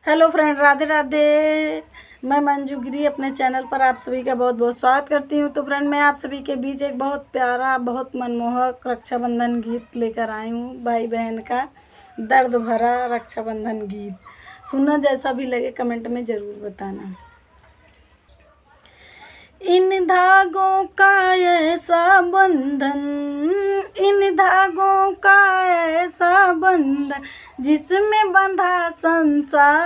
Hello friend, Radhe Radhe. मैं मंजू गिरी अपने channel पर आप सभी का बहुत बहुत स्वागत करती हूँ। तो फ्रेंड, मैं आप सभी के बीच एक बहुत प्यारा, बहुत मनमोहक रक्षाबंधन गीत लेकर आई हूँ। भाई बहन का दर्द भरा रक्षाबंधन गीत सुनना, जैसा भी लगे कमेंट में ज़रूर बताना। इन धागों का ऐसा बंधन, इन धागों का ऐसा बंधन जिसमें बंधा संसार।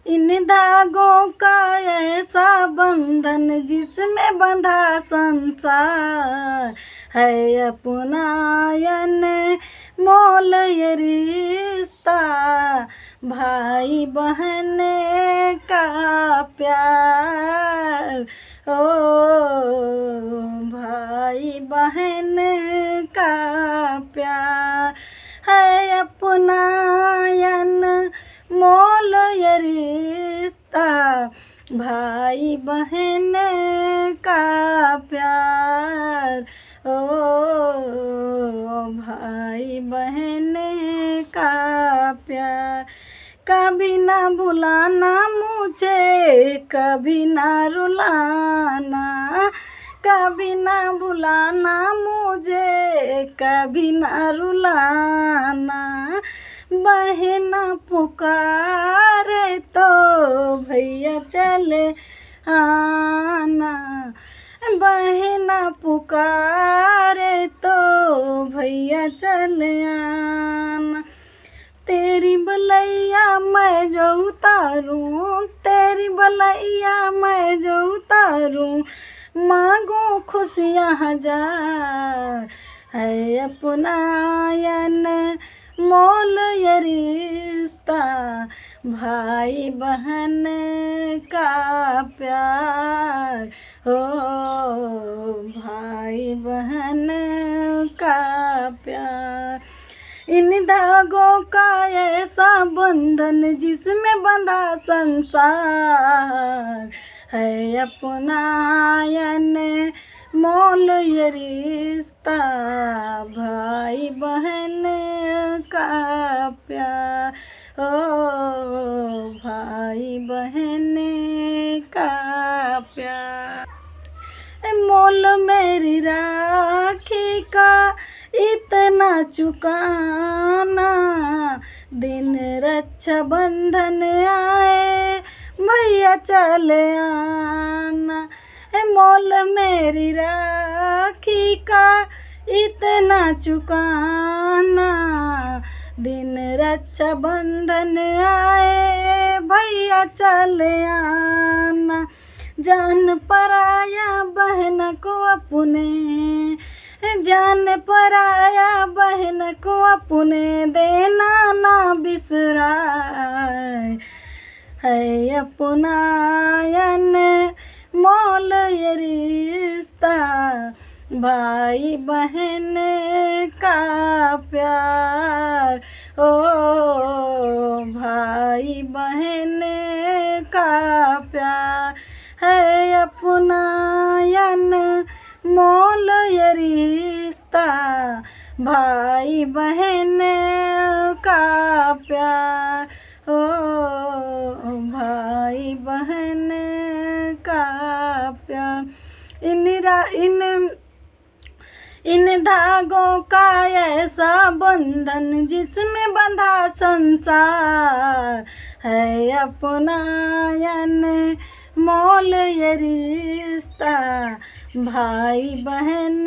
इन धागों का ऐसा बंधन जिसमें बंधा संसार है अपनायन मोल ये रिश्ता, भाई बहन का प्यार। ओ भाई बहन का प्यार है अपनायन मोल ये रिश्ता, भाई बहन का प्यार। ओ भाई बहन का प्यार। कभी ना भुलाना मुझे, कभी ना रुलाना, कभी ना भुलाना मुझे, कभी ना रुलाना। बहना पुकारे तो भैया चले आना, बहना पुकारे तो भैया चले आना। तेरी बलैया मैं जो उतारूं, तेरी बलैया मैं जो उतारूं, मांगो खुशियाँ हजार है अपनायन मोल ये रिश्ता, भाई बहन का प्यार। ओ भाई बहन का प्यार। इन धागों का ऐसा बंधन जिसमें बंधा संसार है अपनायन मोल ये रिश्ता, भाई बहन का प्यार। ओ भाई बहन का प्यार। मोल मेरी राखी का इतना चुकाना, दिन रक्षाबंधन आए भैया चले आना। मोल मेरी राखी का इतना चुकाना, दिन रक्षाबंधन आए भैया चले आना। जान पराया बहन को अपने, जान पराया बहन को अपने देना ना बिसराए है अपनायन मोल ये रिश्ता, भाई बहन का प्यार। ओ भाई बहन का प्यार है अपनायन मोल ये रिश्ता, भाई बहन का प्यार। ओ भाई बहन का प्यार। इन धागों का ऐसा बंधन जिसमें बंधा संसार है अपनायन मोल ये रिश्ता, भाई बहन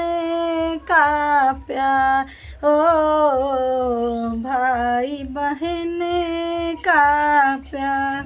का प्यार। ओ भाई बहन का प्यार।